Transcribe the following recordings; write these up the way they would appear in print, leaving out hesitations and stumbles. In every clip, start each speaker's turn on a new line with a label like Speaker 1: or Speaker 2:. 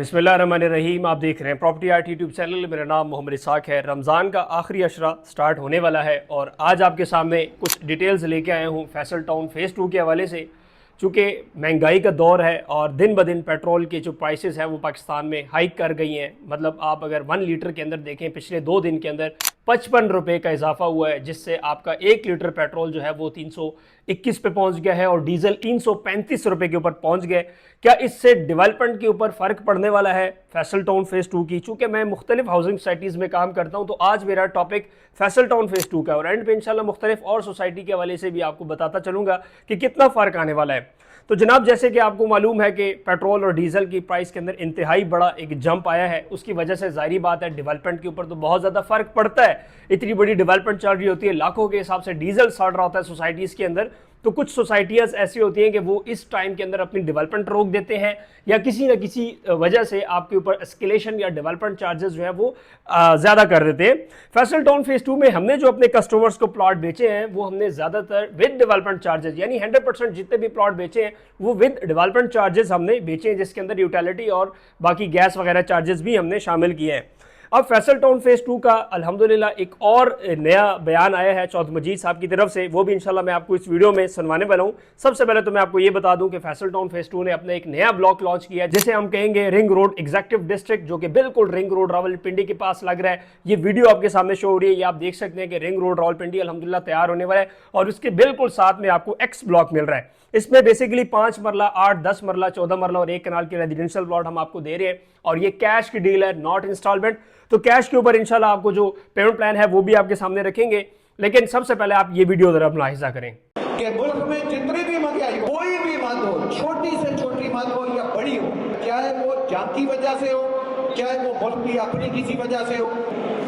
Speaker 1: बिस्मिल्लाहिर्रहमानिर्रहीम। आप देख रहे हैं प्रॉपर्टी आर्ट यूट्यूब चैनल। मेरा नाम मोहम्मद इसाक है। रमज़ान का आखिरी अशरा स्टार्ट होने वाला है और आज आपके सामने कुछ डिटेल्स लेके आया हूँ फैसल टाउन फेज़ 2 के हवाले से। चूँकि महंगाई का दौर है और दिन ब दिन पेट्रोल के जो प्राइसेस हैं वो पाकिस्तान में हाइक कर गई हैं। मतलब आप अगर 1 लीटर के अंदर देखें, पिछले 2 दिन के अंदर 55 रुपये का इजाफा हुआ है, जिससे आपका 1 लीटर पेट्रोल जो है वो 321 पे पहुंच गया है और डीजल 335 रुपये के ऊपर पहुंच गए। क्या इससे डेवलपमेंट के ऊपर फ़र्क पड़ने वाला है फैसल टाउन फेज़ 2 की? चूँकि मैं मुख्तलिफ हाउसिंग सोसाइटीज़ में काम करता हूँ, तो आज मेरा टॉपिक फैसल टाउन फेज़ 2 का और एंड पे इंशाल्लाह मुख्तलिफ और सोसाइटी के हवाले से भी आपको बताता चलूँगा कि कितना फ़र्क आने वाला है। तो जनाब, जैसे कि आपको मालूम है कि पेट्रोल और डीजल की प्राइस के अंदर इंतहाई बड़ा एक जंप आया है, उसकी वजह से जाहिर बात है डेवलपमेंट के ऊपर तो बहुत ज़्यादा फ़र्क पड़ता है। इतनी बड़ी डेवलपमेंट चल रही होती है, लाखों के हिसाब से डीजल सड़ रहा होता है सोसाइटीज़ के अंदर, तो कुछ सोसाइटियाँ ऐसी होती हैं कि वो इस टाइम के अंदर अपनी डेवलपमेंट रोक देते हैं या किसी न किसी वजह से आपके ऊपर एस्केलेशन या डेवलपमेंट चार्जेस जो है वो ज़्यादा कर देते हैं। फैसल टाउन फेज़ 2 में हमने जो अपने कस्टमर्स को प्लॉट बेचे हैं वो हमने ज़्यादातर विद डेवलपमेंट चार्जेस, यानी 100% जितने भी प्लॉट बेचे हैं वो विद डेवलपमेंट चार्जेस हमने बेचे हैं, जिसके अंदर यूटिलिटी और बाकी गैस वगैरह चार्जेस भी हमने शामिल किए हैं। अब फैसल टाउन फेज़ 2 का अल्हम्दुलिल्लाह एक और नया बयान आया है चौधरी मजीद साहब की तरफ से, वो भी इंशाल्लाह मैं आपको इस वीडियो में सुनवाने वाला हूँ। सबसे पहले तो मैं आपको ये बता दूं कि फैसल टाउन फेज़ 2 ने अपना एक नया ब्लॉक लॉन्च किया है, जिसे हम कहेंगे रिंग रोड एग्जीक्यूटिव डिस्ट्रिक्ट, जो कि बिल्कुल रिंग रोड रावलपिंडी के पास लग रहा है। ये वीडियो आपके सामने शो हो रही है, ये आप देख सकते हैं कि रिंग रोड रावलपिंडी अल्हम्दुलिल्लाह तैयार होने वाला है और उसके बिल्कुल साथ में आपको एक्स ब्लॉक मिल रहा है। इसमें बेसिकली 5 मरला, 8, 10 मरला, 14 मरला और 1 कनाल के रेजिडेंशियल प्लॉट हम आपको दे रहे हैं और ये कैश की डील है, नॉट इंस्टॉलमेंट। तो कैश के ऊपर इंशाल्लाह आपको जो पेमेंट प्लान है वो भी आपके सामने रखेंगे, लेकिन सबसे पहले आप ये वीडियो जरा मुलाहिजा करें
Speaker 2: कि मुल्क में जितनी भी महंगाई हो, कोई भी मद हो, छोटी से छोटी मद हो या बड़ी हो, चाहे वो जान की वजह से हो, चाहे वो मुल्क की अपनी किसी वजह से हो,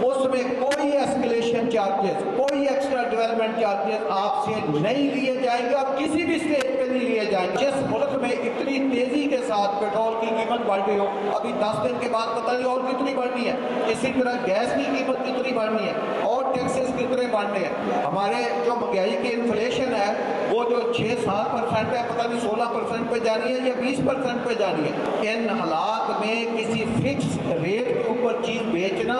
Speaker 2: उसमें कोई एस्केलेशन चार्जेस, कोई एक्स्ट्रा डेवलपमेंट चार्जेस आपसे नहीं लिए जाएंगे और किसी भी स्टेट पे नहीं लिए जाएंगे। जिस मुल्क में इतनी तेजी के साथ पेट्रोल की कीमत बढ़ रही हो, अभी 10 दिन के बाद पता नहीं और कितनी बढ़नी है, इसी तरह गैस की कीमत कितनी बढ़नी है और टैक्सेस कितने बढ़ने हैं। हमारे जो महंगाई की इन्फ्लेशन है वो जो 6-7% है, पता नहीं 16% पे जानी है या 20% पे जानी है। इन हालात में किसी फिक्स रेट के ऊपर चीज बेचना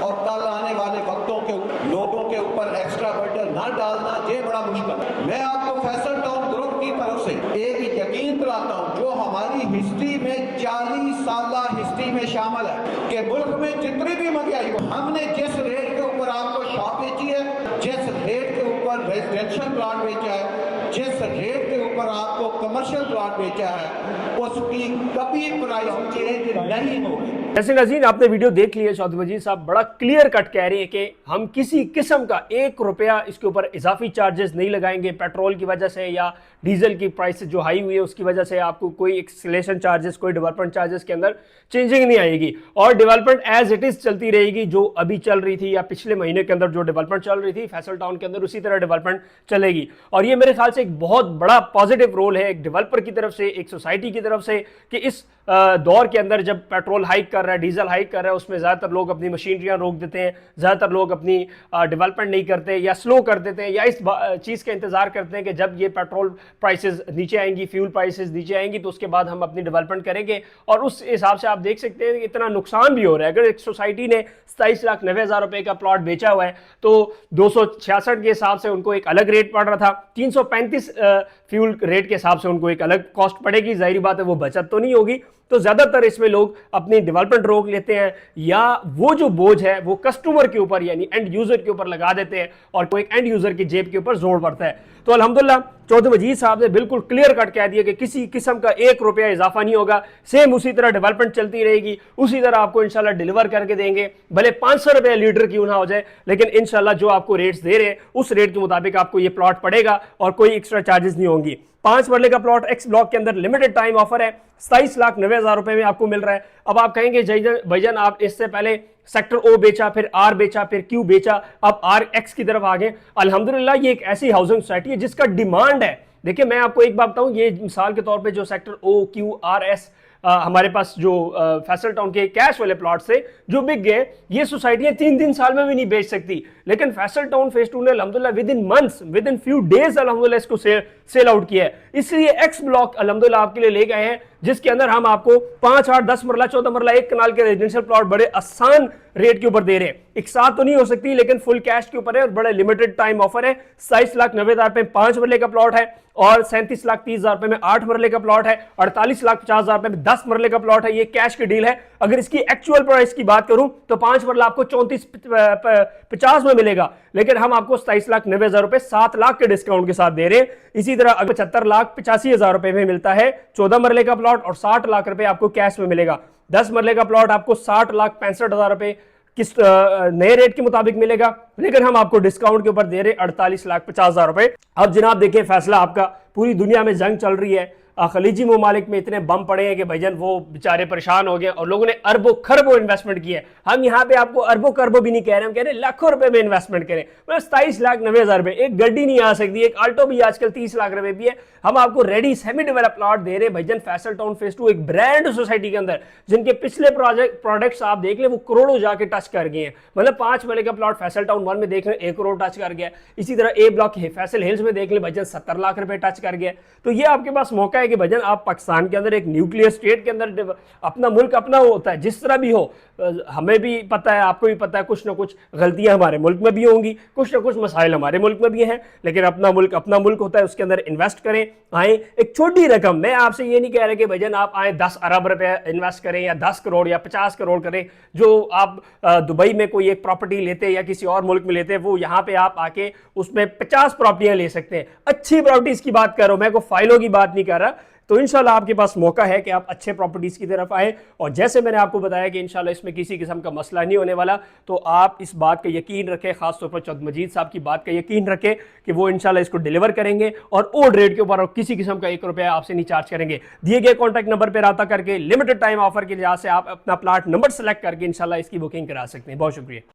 Speaker 2: और कल आने वाले वक्तों के लोगों के ऊपर एक्स्ट्रा बर्डन ना डालना, ये बड़ा मुश्किल है। मैं आपको फैसल टाउन ग्रुप की तरफ से एक यकीन दिलाता हूँ जो हमारी हिस्ट्री में 40 साल हिस्ट्री में शामिल है कि मुल्क में जितनी भी महंगाई हो, हमने जिस रेट के ऊपर आपको शॉप बेची है, जिस रेट के ऊपर रेजिडेंशियल प्लॉट बेचा है, जिस रेट के ऊपर आपको कमर्शियल प्लॉट बेचा है, उसकी कभी प्राइस चेंज नहीं होगी।
Speaker 1: जैसे नाज़रीन आपने वीडियो देख लिया, चौधरी मजीद साहब बड़ा क्लियर कट कह रहे हैं कि हम किसी किस्म का 1 रुपया इसके ऊपर इजाफी चार्जेस नहीं लगाएंगे। पेट्रोल की वजह से या डीजल की प्राइस जो हाई हुई है उसकी वजह से आपको कोई एक्सलेशन चार्जेस, कोई डेवलपमेंट चार्जेस के अंदर चेंजिंग नहीं आएगी और डेवलपमेंट एज इट इज़ चलती रहेगी। जो अभी चल रही थी या पिछले महीने के अंदर जो डेवलपमेंट चल रही थी फैसल टाउन के अंदर, उसी तरह डेवलपमेंट चलेगी। और ये मेरे ख्याल से एक बहुत बड़ा पॉजिटिव रोल है एक डेवलपर की तरफ से, एक सोसाइटी की तरफ से, कि इस दौर के अंदर जब पेट्रोल हाइक कर रहा है, डीजल हाइक कर रहा है, उसमें ज़्यादातर लोग अपनी मशीनरियाँ रोक देते हैं, ज़्यादातर लोग अपनी डेवलपमेंट नहीं करते या स्लो कर देते हैं या इस चीज़ का इंतज़ार करते हैं कि जब ये पेट्रोल प्राइसेस नीचे आएंगी, फ्यूल प्राइसेस नीचे आएंगी तो उसके बाद हम अपनी डेवलपमेंट करेंगे। और उस हिसाब से आप देख सकते हैं कि इतना नुकसान भी हो रहा है। अगर एक सोसाइटी ने 27,90,000 रुपये का प्लॉट बेचा हुआ है तो 266 के हिसाब से उनको एक अलग रेट पड़ रहा था, 335 फ्यूल रेट के हिसाब से उनको एक अलग कॉस्ट पड़ेगी। जाहिर बात है वो बचत तो नहीं होगी, तो ज्यादातर इसमें लोग अपनी डेवलपमेंट रोक लेते हैं या वो जो बोझ है वो कस्टमर के ऊपर यानी एंड यूजर के ऊपर लगा देते हैं और कोई एंड यूजर की जेब के ऊपर जोर पड़ता है। तो अल्हम्दुलिल्लाह चौधरी मजीद साहब ने बिल्कुल क्लियर कट कह दिया कि किसी किस्म का 1 रुपया इजाफा नहीं होगा, सेम उसी तरह डेवलपमेंट चलती रहेगी, उसी तरह आपको इंशाल्लाह डिलीवर करके देंगे। भले 500 रुपये लीटर क्यों ना हो जाए, लेकिन इंशाल्लाह जो आपको रेट्स दे रहे हैं उस रेट के मुताबिक आपको ये प्लॉट पड़ेगा और कोई एक्स्ट्रा चार्जेस नहीं होंगी। 5 मरले का प्लॉट एक्स ब्लॉक के अंदर लिमिटेड टाइम ऑफर है, 27,90,000 रुपए में आपको मिल रहा है। अब आप कहेंगे भाईजान आप इससे पहले सेक्टर ओ बेचा, फिर आर बेचा, फिर क्यू बेचा, अब आर एक्स की तरफ आ गए। अल्हम्दुलिल्लाह ये एक ऐसी हाउसिंग सोसाइटी है जिसका डिमांड है। देखिए मैं आपको एक बात बताऊं, ये मिसाल के तौर पे जो sector O, Q, R, S हमारे पास जो फैसल टाउन के कैश वाले प्लॉट से जो बिक गए, ये सोसाइटियां 3 साल में भी नहीं बेच सकती, लेकिन फैसल टाउन फेज 2 ने अल्हम्दुलिल्लाह with in months, with in few days अल्हम्दुलिल्लाह इसको सेल आउट किया है। इसलिए एक्स ब्लॉक अल्हम्दुलिल्लाह आपके लिए ले गए हैं जिसके अंदर हम आपको 5, 8, 10 मरला, 14 मरला, एक कनाल के रेजिडेंशियल प्लॉट बड़े आसान रेट के ऊपर दे रहे हैं। एक साथ तो नहीं हो सकती, लेकिन फुल कैश के ऊपर है और बड़े लिमिटेड टाइम ऑफर है। 27,90,000 रुपए में 5 मरले का प्लॉट है और 37,30,000 रुपए में 8 मरले का प्लॉट है, 48,50,000 रुपए में 10 मरले का प्लॉट है। ये कैश की डील है। अगर इसकी एक्चुअल प्राइस की बात करूं तो 5 मरला आपको 34,50 में मिलेगा, लेकिन हम आपको 27,90,000 रुपए 7 लाख के डिस्काउंट के साथ दे रहे हैं। इसी तरह 75,85,000 रुपए में मिलता है 14 मरले का प्लॉट और 60 लाख रुपए आपको कैश में मिलेगा। 10 मरले का प्लॉट आपको 60,65,000 रुपए किस नए रेट के मुताबिक मिलेगा, लेकिन हम आपको डिस्काउंट के ऊपर दे रहे 48,50,000 रुपए। अब जनाब देखिए, फैसला आपका। पूरी दुनिया में जंग चल रही है, खलीजी ममालिक में इतने बम पड़े हैं कि भाईजान वो बेचारे परेशान हो गए और लोगों ने अरबों खरबों इन्वेस्टमेंट किया है। हम यहाँ पे आपको अरबों खरबों भी नहीं कह रहे, हम कह रहे हैं लाखों रुपए में इन्वेस्टमेंट करें। मतलब 27,90,000 रुपए, एक गड्डी नहीं आ सकती, एक आल्टो भी आजकल 30 लाख रुपए भी है। हम आपको रेडी सेमी डेवलप प्लॉट दे रहे हैं भाईजान फैसल टाउन फेज 2, एक ब्रांड सोसाइटी के अंदर, जिनके पिछले प्रोडक्ट्स आप देख लें वो करोड़ों जाके टच कर गए हैं। मतलब 5 मरले का प्लॉट फैसल टाउन 1 में देख लें 1 करोड़ टच कर गया। इसी तरह ए ब्लॉक फैसल हिल्स में देख लें भाईजान 70 लाख रुपए टच कर गया। तो ये आपके पास मौका है कि भाईजान आप पाकिस्तान के अंदर एक न्यूक्लियर स्टेट के अंदर, अपना मुल्क अपना होता है, जिस तरह भी हो, हमें भी पता है, आपको भी पता है, कुछ ना कुछ गलतियां हमारे मुल्क में भी होंगी, कुछ ना कुछ मसाइल हमारे मुल्क में भी हैं, लेकिन अपना मुल्क होता है, उसके अंदर इन्वेस्ट करें। आए एक छोटी रकम, मैं आपसे ये नहीं कह रहा कि भाईजान आप आए 10 अरब रुपए इन्वेस्ट करें या 10 करोड़ या 50 करोड़ करें। जो आप दुबई में कोई एक प्रॉपर्टी लेते या किसी और मुल्क में लेते हैं, वो यहाँ पे आप आके उसमें 50 प्रॉपर्टियां ले सकते हैं। अच्छी प्रॉपर्टीज की बात कर रहा हूं मैं, को फाइलों की बात नहीं कर रहा। तो इंशाल्लाह आपके पास मौका है कि आप अच्छे प्रॉपर्टीज की तरफ आए, और जैसे मैंने आपको बताया कि इंशाल्लाह इसमें किसी किस्म का मसला नहीं होने वाला। तो आप इस बात का यकीन रखें, खासतौर पर चौधरी मजीद साहब की बात का यकीन रखें कि वो इंशाल्लाह इसको डिलीवर करेंगे और ओल्ड रेट के ऊपर और किसी किस्म का 1 रुपया आपसे नहीं चार्ज करेंगे। दिए गए कॉन्टैक्ट नंबर पर रब्ता करके लिमिटेड टाइम ऑफर के लिहाज से आप अपना प्लाट नंबर सेलेक्ट करके इंशाल्लाह इसकी बुकिंग करा सकते हैं। बहुत शुक्रिया।